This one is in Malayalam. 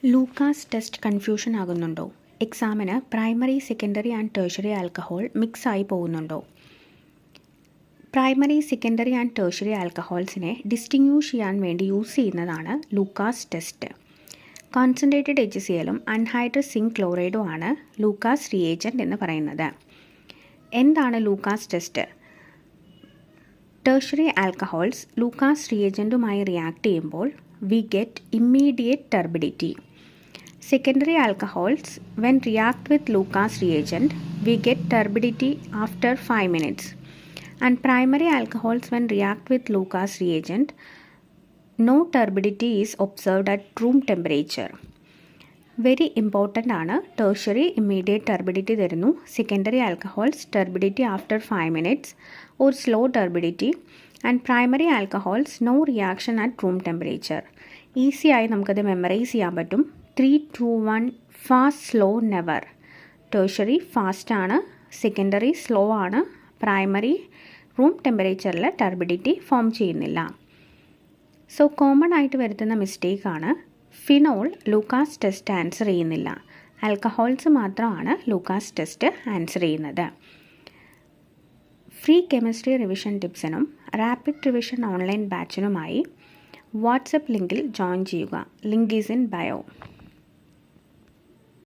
ലൂക്കാസ് ടെസ്റ്റ് കൺഫ്യൂഷൻ ആകുന്നുണ്ടോ? എക്സാമിന് primary, secondary and tertiary alcohol mix ആയി പോകുന്നുണ്ടോ? പ്രൈമറി, സെക്കൻഡറി ആൻഡ് ടേഴ്സറി ആൽക്കഹോൾസിനെ ഡിസ്റ്റിങ്വിഷ് ചെയ്യാൻ വേണ്ടി യൂസ് ചെയ്യുന്നതാണ് ലൂക്കാസ് ടെസ്റ്റ്. കോൺസെൻട്രേറ്റഡ് HClഉം അൺഹൈഡ്രസ് സിങ്ക് ക്ലോറൈഡും ആണ് ലൂക്കാസ് റിയേജൻറ്റ് എന്ന് പറയുന്നത്. എന്താണ് Lucas test? Tertiary alcohols Lucas റിയേജൻറ്റുമായി റിയാക്ട് ചെയ്യുമ്പോൾ we get immediate turbidity. Secondary alcohols, when react with Lucas reagent, we get turbidity after 5 minutes. And primary alcohols, when react with Lucas reagent, no turbidity is observed at room temperature. Very important ആണ്. Tertiary immediate turbidity തരുന്നു. Secondary alcohols turbidity after 5 minutes or slow turbidity. And primary alcohols no reaction at room temperature. Easy ആയി നമുക്കത് മെമ്മറൈസ് ചെയ്യാൻ പറ്റും. 3, 2, 1 fast, slow, never. Tertiary fast ആണ്, സെക്കൻഡറി സ്ലോ ആണ്, പ്രൈമറി റൂം ടെമ്പറേച്ചറിൽ ടർബിഡിറ്റി ഫോം ചെയ്യുന്നില്ല. സോ കോമൺ ആയിട്ട് വരുത്തുന്ന മിസ്റ്റേക്കാണ് ഫിനോൾ ലൂക്കാസ് ടെസ്റ്റ് ആൻസർ ചെയ്യുന്നില്ല. ആൽക്കഹോൾസ് മാത്രമാണ് ലൂക്കാസ് ടെസ്റ്റ് ആൻസർ ചെയ്യുന്നത്. ഫ്രീ കെമിസ്ട്രി റിവിഷൻ ടിപ്സിനും റാപ്പിഡ് റിവിഷൻ ഓൺലൈൻ ബാച്ചിനുമായി വാട്സപ്പ് ലിങ്കിൽ ജോയിൻ ചെയ്യുക. Link is in bio.